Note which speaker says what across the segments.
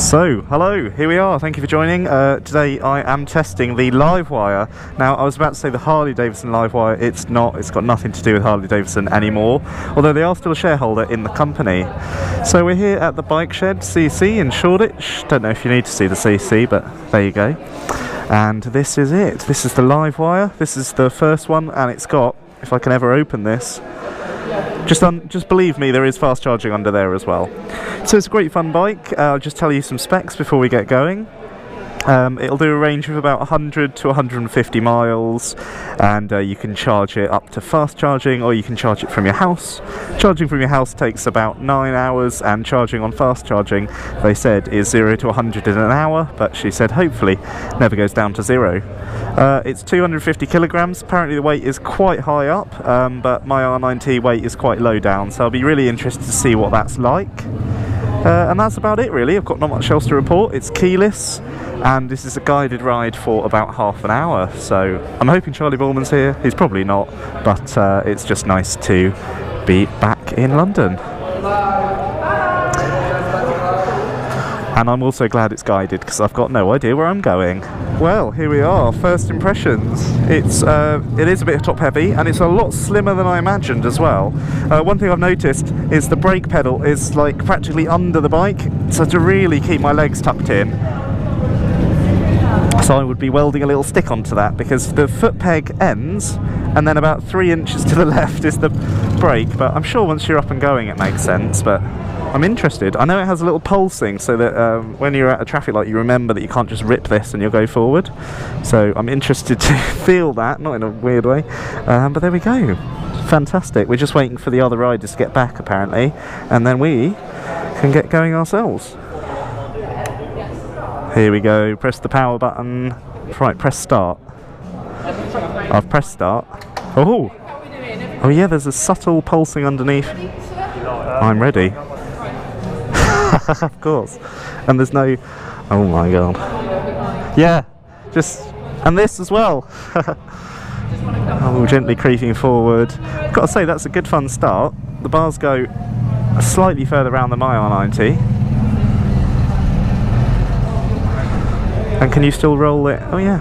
Speaker 1: So, hello, here we are, thank you for joining. Today I am testing the Livewire. Now, I was about to say the Harley Davidson Livewire, it's not, it's got nothing to do with Harley Davidson anymore, although they are still a shareholder in the company. So we're here at the Bike Shed CC in Shoreditch. Don't know if you need to see the CC, but there you go. And this is it, this is the Livewire, this is the first one, and it's got, if I can ever open this, just believe me, there is fast charging under there as well. So it's a great fun bike. I'll just tell you some specs before we get going. It'll do a range of about 100 to 150 miles, and you can charge it up to fast charging, or you can charge it from your house. Charging from your house takes about 9 hours, and charging on fast charging, they said, is 0 to 100 in an hour, but she said hopefully never goes down to 0. It's 250 kilograms. Apparently the weight is quite high up, but my R9T weight is quite low down, so I'll be really interested to see what that's like. And that's about it really. I've got not much else to report. It's keyless, and this is a guided ride for about half an hour, so I'm hoping Charlie Borman's here. He's probably not, but it's just nice to be back in London. And I'm also glad it's guided, because I've got no idea where I'm going. Well, here we are, first impressions. It is a bit top heavy, and it's a lot slimmer than I imagined as well. One thing I've noticed is the brake pedal is like practically under the bike, so to really keep my legs tucked in, so I would be welding a little stick onto that, because the foot peg ends, and then about 3 inches to the left is the brake, but I'm sure once you're up and going it makes sense, but I'm interested. I know it has a little pulsing, so that when you're at a traffic light you remember that you can't just rip this and you'll go forward. So I'm interested to feel that, not in a weird way, but there we go. Fantastic. We're just waiting for the other riders to get back apparently, and then we can get going ourselves. Here we go, press the power button. Right, press start. I've pressed start. Oh! Oh yeah, there's a subtle pulsing underneath. I'm ready. Of course. And there's no... Oh my god. Yeah, just... And this as well. Oh, gently creeping forward. I've got to say, that's a good fun start. The bars go slightly further around than my R90. And can you still roll it? Oh yeah.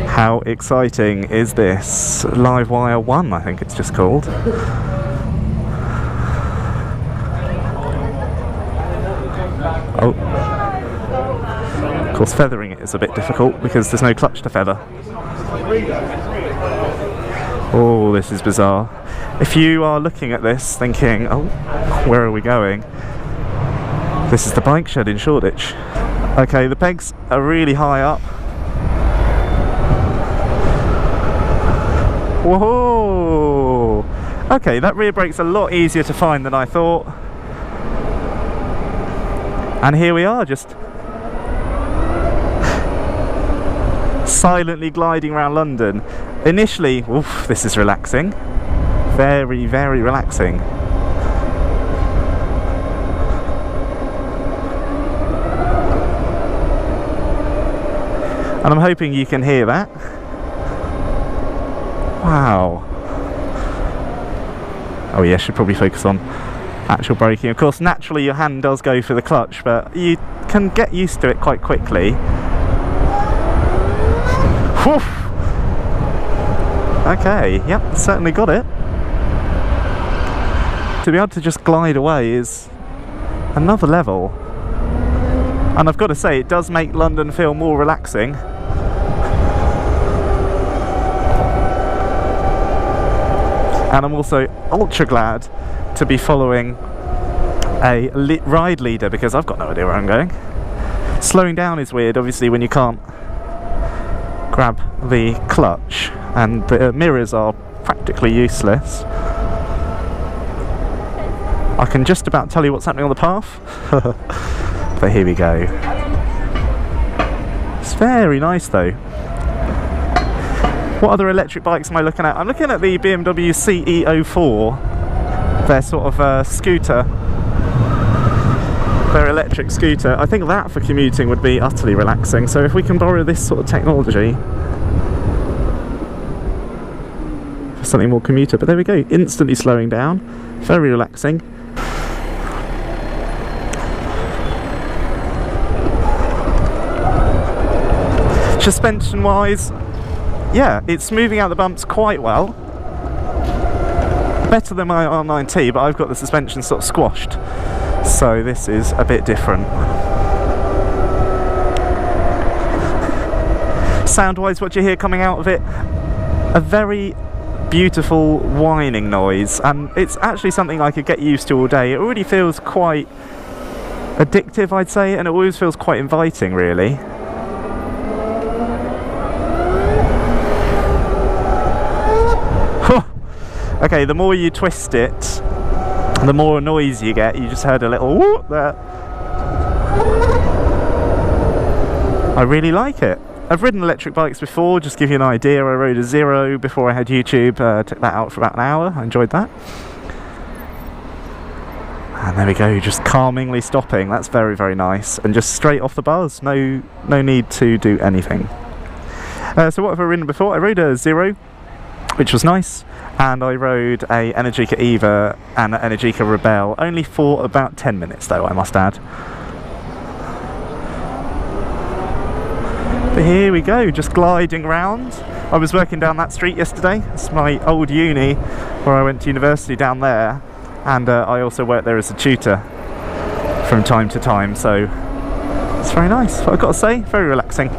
Speaker 1: How exciting is this? Livewire One, I think it's just called. Oh. Of course, feathering it is a bit difficult because there's no clutch to feather. Oh, this is bizarre. If you are looking at this thinking, oh, where are we going? This is the Bike Shed in Shoreditch. Okay, the pegs are really high up. Whoa! Okay, that rear brake's a lot easier to find than I thought. And here we are, just silently gliding around London. Initially, oof, this is relaxing. Very, very relaxing. And I'm hoping you can hear that. Wow. Oh yeah, should probably focus on actual braking. Of course, naturally your hand does go for the clutch, but you can get used to it quite quickly. Whew. Okay, yep, certainly got it. To be able to just glide away is another level. And I've got to say, it does make London feel more relaxing. And I'm also ultra glad to be following a ride leader, because I've got no idea where I'm going. Slowing down is weird, obviously, when you can't grab the clutch, and the mirrors are practically useless. I can just about tell you what's happening on the path. But here we go. It's very nice though. What other electric bikes am I looking at? I'm looking at the BMW CE04, their sort of scooter, their electric scooter. I think that for commuting would be utterly relaxing, so if we can borrow this sort of technology for something more commuter. But there we go, instantly slowing down, very relaxing. Suspension wise, yeah, it's smoothing out the bumps quite well. Better than my R9T, but I've got the suspension sort of squashed, so this is a bit different. Sound wise, what do you hear coming out of it? A very beautiful whining noise, and it's actually something I could get used to all day. It already feels quite addictive, I'd say, and it always feels quite inviting, really. Okay, the more you twist it, the more noise you get. You just heard a little whoop there. I really like it. I've ridden electric bikes before, just to give you an idea. I rode a Zero before I had YouTube, took that out for about an hour. I enjoyed that. And there we go, just calmingly stopping. That's very, very nice. And just straight off the bars, no need to do anything. So what have I ridden before? I rode a Zero, which was nice. And I rode a Energica Eva and an Energica Rebelle, only for about 10 minutes though, I must add. But here we go, just gliding round. I was working down that street yesterday. It's my old uni where I went to university down there, and I also worked there as a tutor from time to time, so it's very nice. I've got to say, very relaxing.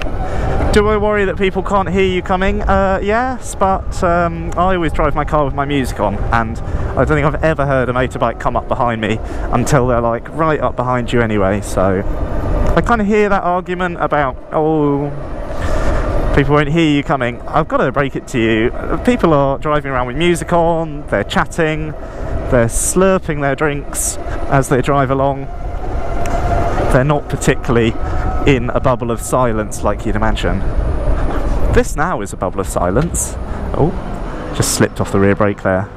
Speaker 1: Do I worry that people can't hear you coming? Yes, but I always drive my car with my music on, and I don't think I've ever heard a motorbike come up behind me until they're like right up behind you anyway, so I kind of hear that argument about, oh, people won't hear you coming. I've got to break it to you. People are driving around with music on, they're chatting, they're slurping their drinks as they drive along. They're not particularly in a bubble of silence like you'd imagine. This now is a bubble of silence. Oh, just slipped off the rear brake there.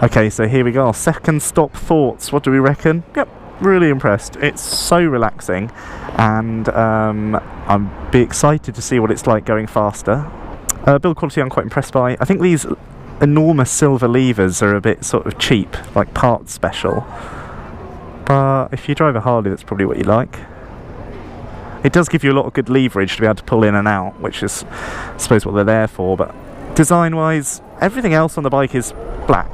Speaker 1: Okay, so here we go. Second stop thoughts. What do we reckon? Yep, really impressed. It's so relaxing, and I'd be excited to see what it's like going faster. Build quality I'm quite impressed by. I think these enormous silver levers are a bit sort of cheap, like parts special. But if you drive a Harley, that's probably what you like. It does give you a lot of good leverage to be able to pull in and out, which is, I suppose, what they're there for. But design-wise, everything else on the bike is black.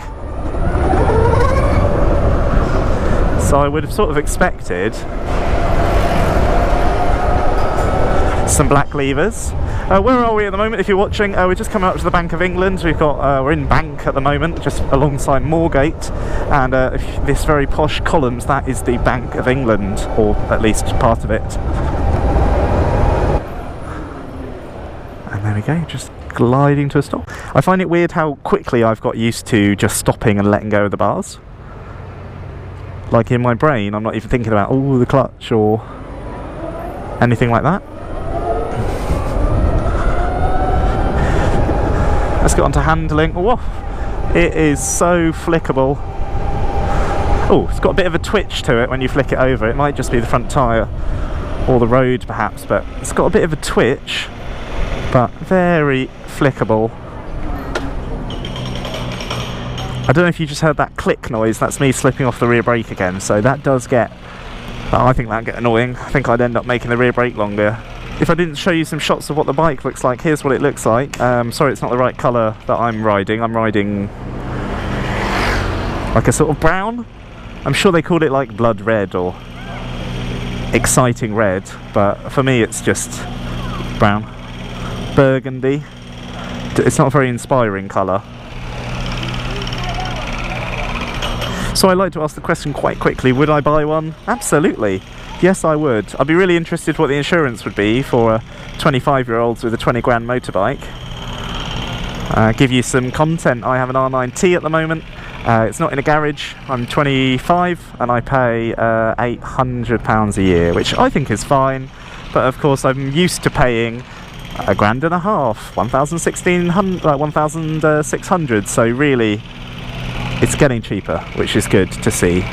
Speaker 1: So I would have sort of expected some black levers. Where are we at the moment? If you're watching, we're just coming up to the Bank of England. We're in Bank at the moment, just alongside Moorgate, and this very posh columns, that is the Bank of England, or at least part of it. And there we go, just gliding to a stop. I find it weird how quickly I've got used to just stopping and letting go of the bars. Like in my brain, I'm not even thinking about, oh, the clutch or anything like that. Let's get on to handling. Whoa, it is so flickable. Oh, it's got a bit of a twitch to it when you flick it over. It might just be the front tyre or the road perhaps, but it's got a bit of a twitch, but very flickable. I don't know if you just heard that click noise. That's me slipping off the rear brake again, so that does get, I think that'd get annoying. I think I'd end up making the rear brake longer. If I didn't show you some shots of what the bike looks like, here's what it looks like. Sorry, it's not the right colour that I'm riding. I'm riding like a sort of brown. I'm sure they called it like blood red or exciting red, but for me it's just brown. Burgundy. It's not a very inspiring colour. So I'd like to ask the question quite quickly, would I buy one? Absolutely. Yes, I would. I'd be really interested what the insurance would be for a 25-year-old with a 20 grand motorbike. Give you some content. I have an R9T at the moment. It's not in a garage. I'm 25 and I pay £800 a year, which I think is fine. But of course I'm used to paying £1.5 grand, 1,600. So really, it's getting cheaper, which is good to see.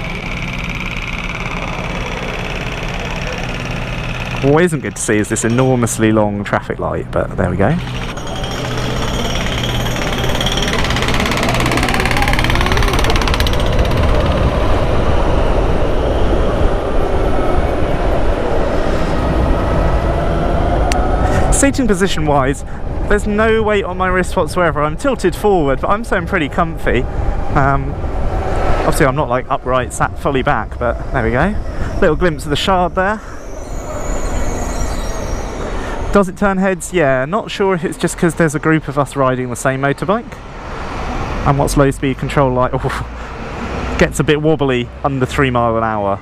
Speaker 1: What isn't good to see is this enormously long traffic light, but there we go. Seating position wise, there's no weight on my wrist whatsoever. I'm tilted forward, but I'm saying pretty comfy. Obviously I'm not like upright, sat fully back, but there we go. Little glimpse of the Shard there. Does it turn heads? Yeah, not sure if it's just because there's a group of us riding the same motorbike. And what's low speed control like? Oh, gets a bit wobbly under 3 miles an hour.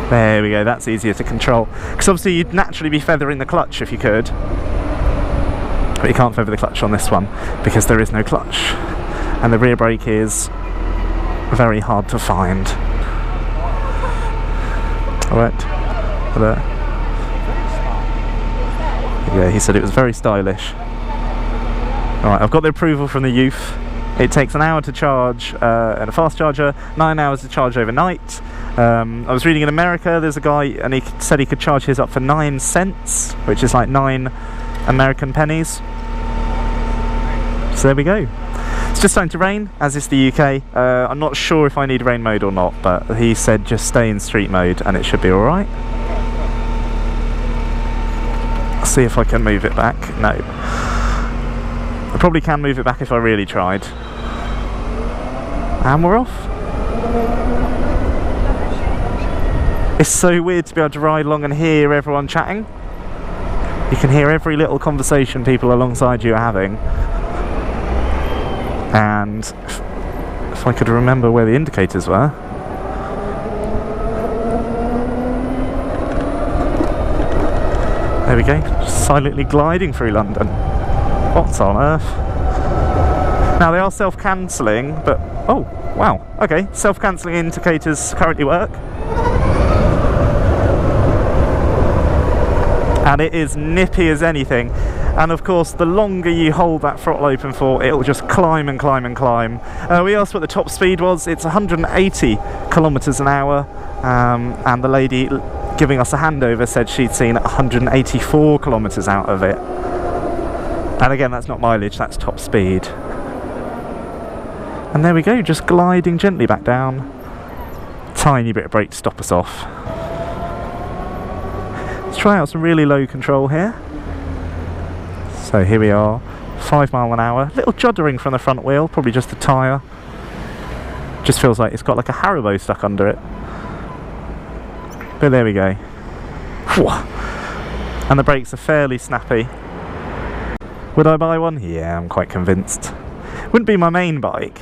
Speaker 1: There we go, that's easier to control. Because obviously you'd naturally be feathering the clutch if you could. But you can't feather the clutch on this one because there is no clutch. And the rear brake is very hard to find. Alright. Yeah, he said it was very stylish. Alright, I've got the approval from the youth. It takes an hour to charge and a fast charger, 9 hours to charge overnight. I was reading in America, there's a guy and he said he could charge his up for 9 cents, which is like 9 American pennies. So there we go. It's just starting to rain, as is the UK. I'm not sure if I need rain mode or not, but he said just stay in street mode and it should be alright. See if I can move it back. No. I probably can move it back if I really tried. And we're off. It's so weird to be able to ride along and hear everyone chatting. You can hear every little conversation people alongside you are having. And if I could remember where the indicators were. There we go, just silently gliding through London. What on earth? Now they are self-cancelling, but oh wow, okay, self-cancelling indicators currently work. And it is nippy as anything. And of course, the longer you hold that throttle open for, it'll just climb and climb and climb. We asked what the top speed was. It's 180 kilometers an hour, and the lady giving us a handover said she'd seen 184 kilometers out of it. And again, that's not mileage, that's top speed. And there we go, just gliding gently back down. Tiny bit of brake to stop us off. Let's try out some really low control here. So here we are, 5 miles an hour. Little juddering from the front wheel, probably just the tyre. Just feels like it's got like a Haribo stuck under it. But there we go. And the brakes are fairly snappy. Would I buy one? Yeah, I'm quite convinced. Wouldn't be my main bike,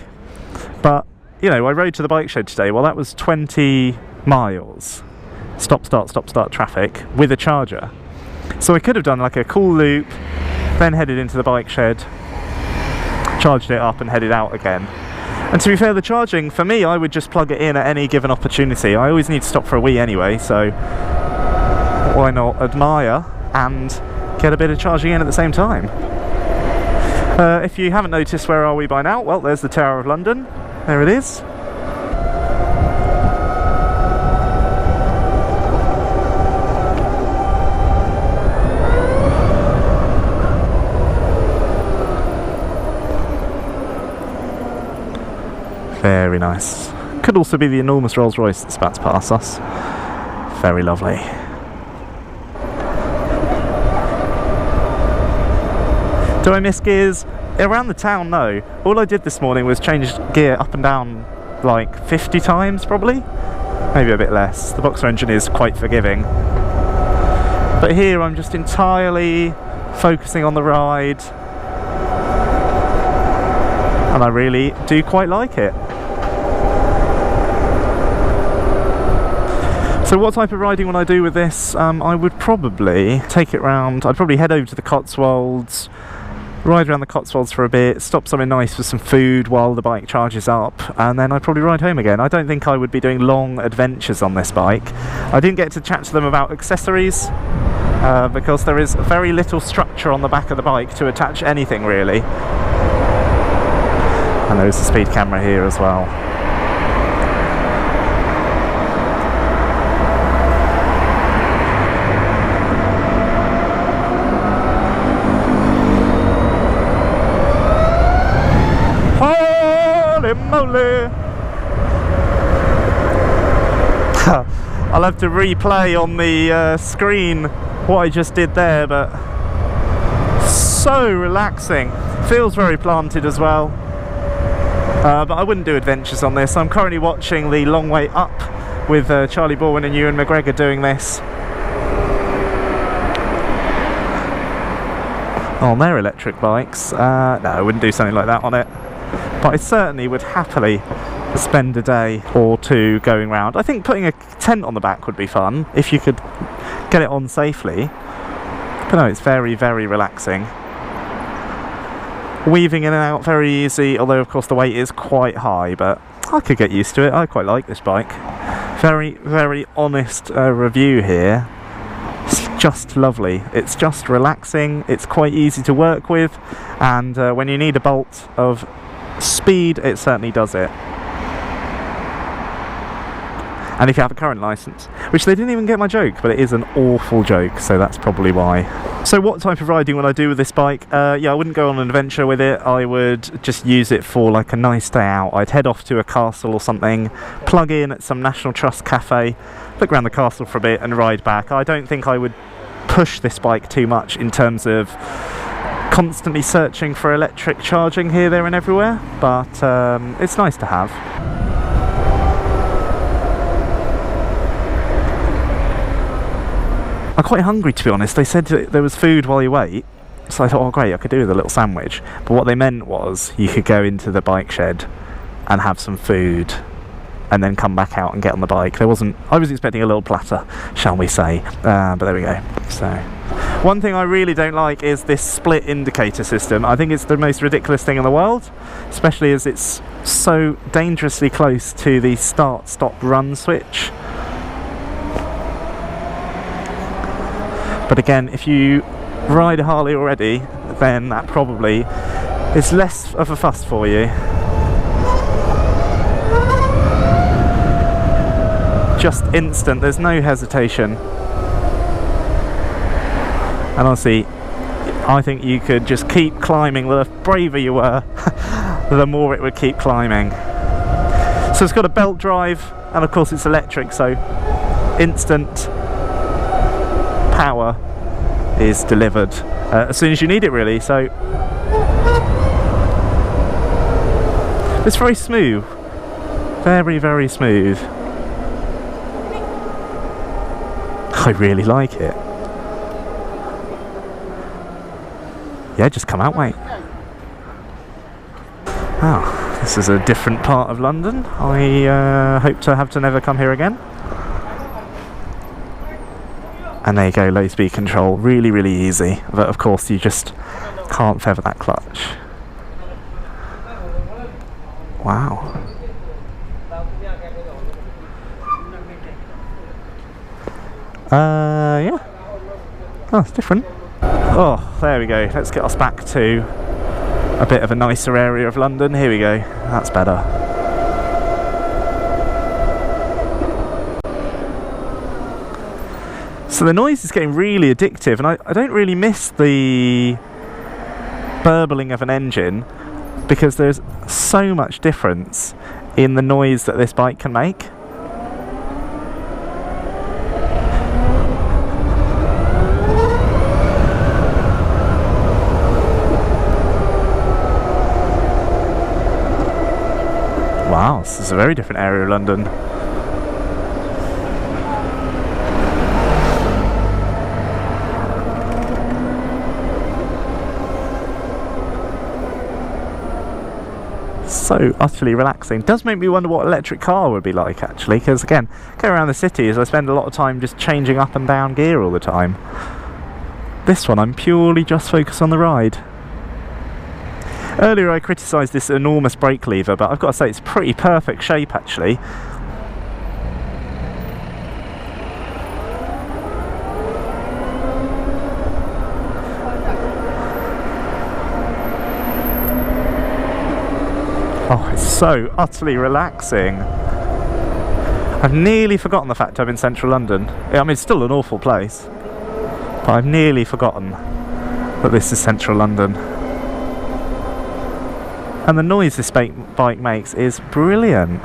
Speaker 1: but you know, I rode to the bike shed today. Well, that was 20 miles. Stop, start traffic with a charger. So I could have done like a cool loop, then headed into the bike shed, charged it up and headed out again. And to be fair, the charging, for me, I would just plug it in at any given opportunity. I always need to stop for a wee anyway, so why not admire and get a bit of charging in at the same time. If you haven't noticed, where are we by now? Well, there's the Tower of London. There it is. Very nice. Could also be the enormous Rolls Royce that's about to pass us. Very lovely. Do I miss gears? Around the town, no. All I did this morning was change gear up and down like 50 times probably. Maybe a bit less. The Boxer engine is quite forgiving. But here I'm just entirely focusing on the ride. And I really do quite like it. So what type of riding would I do with this? I would probably take it round. I'd probably head over to the Cotswolds, ride around the Cotswolds for a bit, stop somewhere nice for some food while the bike charges up, and then I'd probably ride home again. I don't think I would be doing long adventures on this bike. I didn't get to chat to them about accessories, because there is very little structure on the back of the bike to attach anything really. And there's the speed camera here as well. Holy moly! I'll have to replay on the screen what I just did there, but so relaxing. Feels very planted as well. But I wouldn't do adventures on this. I'm currently watching The Long Way Up with Charlie Bowen and Ewan McGregor doing this. On their electric bikes. No, I wouldn't do something like that on it. But I certainly would happily spend a day or two going round. I think putting a tent on the back would be fun if you could get it on safely. But no, it's very, very relaxing. Weaving in and out very easy, although of course the weight is quite high, but I could get used to it. I quite like this bike. Very, very honest review here. It's just lovely. It's just relaxing. It's quite easy to work with, and when you need a bolt of speed, it certainly does it. And if you have a current license, which they didn't even get my joke, but it is an awful joke, so that's probably why. So what type of riding would I do with this bike? Yeah, I wouldn't go on an adventure with it. I would just use it for like a nice day out. I'd head off to a castle or something, plug in at some National Trust cafe, look around the castle for a bit and ride back. I don't think I would push this bike too much in terms of constantly searching for electric charging here, there and everywhere, but it's nice to have. I'm quite hungry, to be honest. They said there was food while you wait, so I thought, oh great, I could do with a little sandwich. But what they meant was you could go into the bike shed and have some food and then come back out and get on the bike. I was expecting a little platter, shall we say, but there we go. So one thing I really don't like is this split indicator system. I think it's the most ridiculous thing in the world, especially as it's so dangerously close to the start, stop, run switch. But again, if you ride a Harley already, then that probably is less of a fuss for you. Just instant, there's no hesitation. And honestly, I think you could just keep climbing. The braver you were, the more it would keep climbing. So it's got a belt drive, and of course it's electric, so instant power is delivered as soon as you need it, really. So it's very smooth, very, very smooth. I really like it. Yeah, just come out, mate. Oh, this is a different part of London. I hope to have to never come here again. And there you go, low speed control, really, really easy. But of course you just can't feather that clutch. Wow. Yeah. Oh, it's different. Oh, there we go. Let's get us back to a bit of a nicer area of London. Here we go. That's better. So the noise is getting really addictive, and I don't really miss the burbling of an engine because there's so much difference in the noise that this bike can make. Wow, this is a very different area of London. So utterly relaxing. Does make me wonder what an electric car would be like, actually, because again, going around the cities I spend a lot of time just changing up and down gear all the time. This one I'm purely just focused on the ride. Earlier I criticised this enormous brake lever, but I've got to say it's pretty perfect shape, actually. Oh, it's so utterly relaxing. I've nearly forgotten the fact I'm in central London. I mean, it's still an awful place, but I've nearly forgotten that this is central London. And the noise this bike makes is brilliant.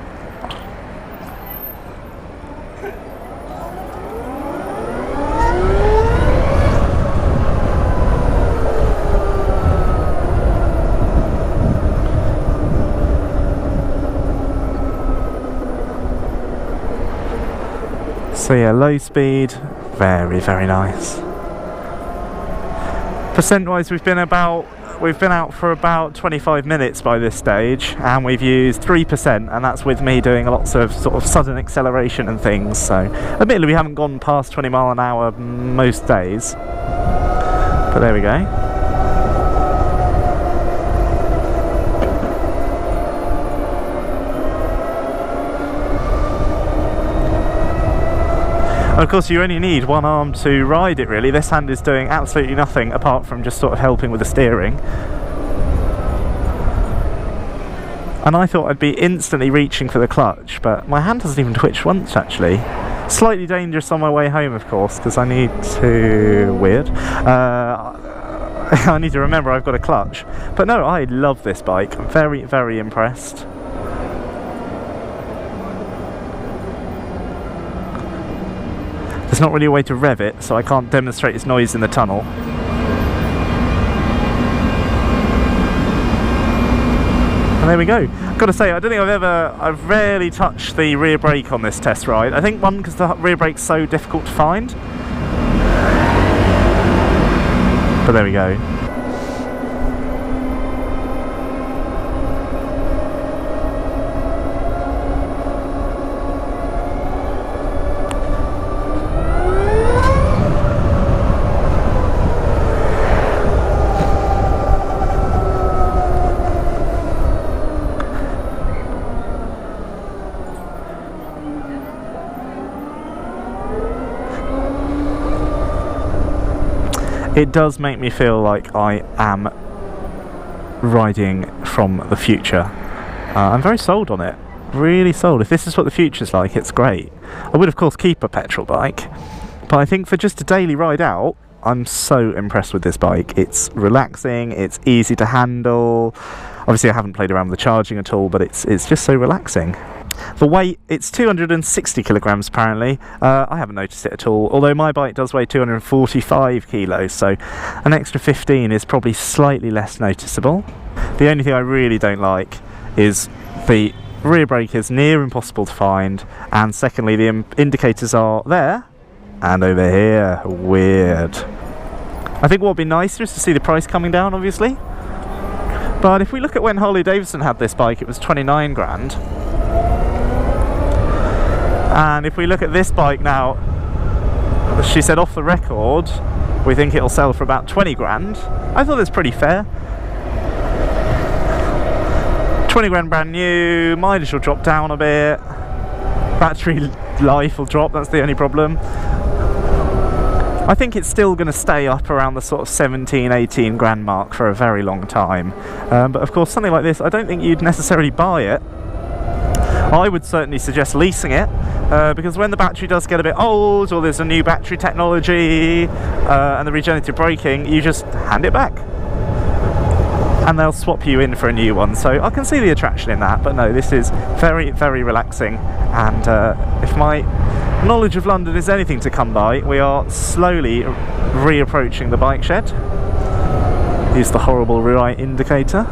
Speaker 1: So yeah, low speed, very, very nice. Percent-wise, we've been out for about 25 minutes by this stage, and we've used 3%, and that's with me doing lots of sort of sudden acceleration and things. So admittedly we haven't gone past 20 mile an hour most days, but there we go. And of course you only need one arm to ride it really. This hand is doing absolutely nothing apart from just sort of helping with the steering. And I thought I'd be instantly reaching for the clutch, but my hand hasn't even twitched once actually. Slightly dangerous on my way home of course, because I need to... weird. I need to remember I've got a clutch. But no, I love this bike. I'm very, very impressed. There's not really a way to rev it, so I can't demonstrate its noise in the tunnel. And there we go. I've got to say, I don't think I've rarely touched the rear brake on this test ride. I think one, because the rear brake's so difficult to find. But there we go. It does make me feel like I am riding from the future. I'm very sold on it, really sold. If this is what the future's like, it's great. I would of course keep a petrol bike, but I think for just a daily ride out, I'm so impressed with this bike. It's relaxing, it's easy to handle. Obviously I haven't played around with the charging at all, but it's just so relaxing. The weight, it's 260 kilograms apparently. I haven't noticed it at all, although my bike does weigh 245 kilos, so an extra 15 is probably slightly less noticeable. The only thing I really don't like is the rear brake is near impossible to find, and secondly the indicators are there and over here. Weird. I think what would be nicer is to see the price coming down obviously, but if we look at when Harley Davidson had this bike, it was 29 grand. And if we look at this bike now, she said off the record, we think it'll sell for about 20 grand. I thought that's pretty fair. 20 grand brand new, mileage will drop down a bit, battery life will drop, that's the only problem. I think it's still going to stay up around the sort of 17, 18 grand mark for a very long time. But of course something like this, I don't think you'd necessarily buy it. I would certainly suggest leasing it, because when the battery does get a bit old, or there's a new battery technology and the regenerative braking, you just hand it back and they'll swap you in for a new one. So I can see the attraction in that, but no, this is very, very relaxing. And if my knowledge of London is anything to come by, we are slowly reapproaching the bike shed. Use the horrible right indicator.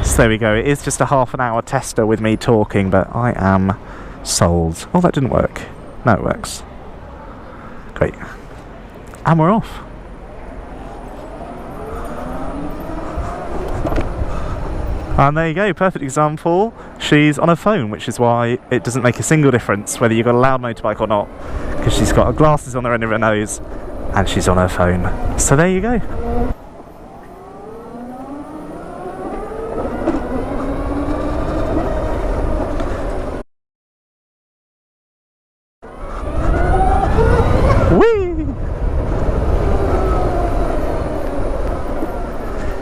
Speaker 1: So there we go, it is just a half an hour tester with me talking, but I am sold. Oh, that didn't work. No, it works. Great. And we're off. And there you go, perfect example. She's on her phone, which is why it doesn't make a single difference whether you've got a loud motorbike or not, because she's got her glasses on the end of her nose and she's on her phone. So there you go.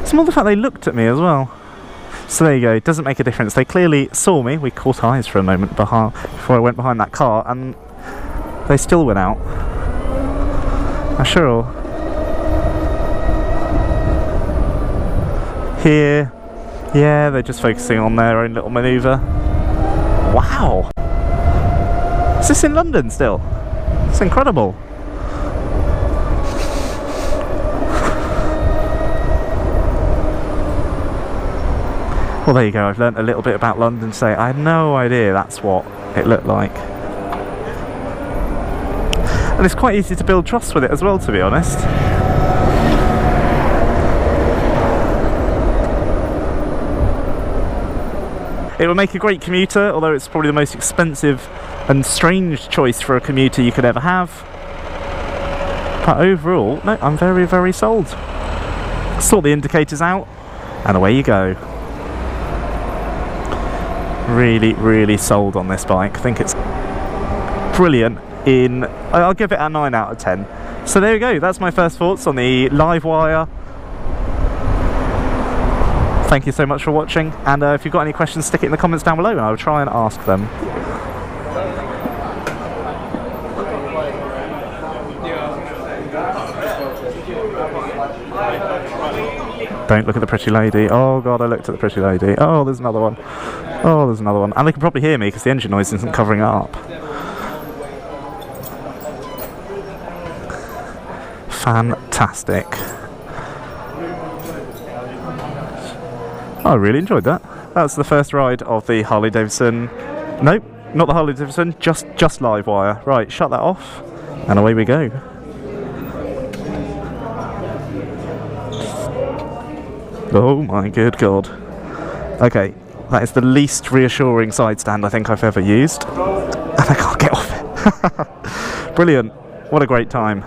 Speaker 1: It's more the fact they looked at me as well. So there you go, it doesn't make a difference. They clearly saw me, we caught eyes for a moment before I went behind that car, and they still went out. I'm sure. Here, yeah, they're just focusing on their own little manoeuvre. Wow! Is this in London still? It's incredible. Well, there you go, I've learnt a little bit about London today. I had no idea that's what it looked like. And it's quite easy to build trust with it as well, to be honest. It would make a great commuter, although it's probably the most expensive and strange choice for a commuter you could ever have. But overall, no, I'm very, very sold. Sort the indicators out, and away you go. Really, really sold on this bike. I think it's brilliant. I'll give it a 9 out of 10. So there you go, that's my first thoughts on the Livewire. Thank you so much for watching, and if you've got any questions, stick it in the comments down below and I'll try and ask them. Don't look at the pretty lady. Oh god, I looked at the pretty lady. Oh, there's another one. Oh, there's another one. And they can probably hear me because the engine noise isn't covering it up. Fantastic. I really enjoyed that. That's the first ride of the Harley Davidson. Nope, not the Harley Davidson, just Livewire. Right, shut that off, and away we go. Oh my good god. Okay, that is the least reassuring side stand I think I've ever used. And I can't get off it. Brilliant. What a great time.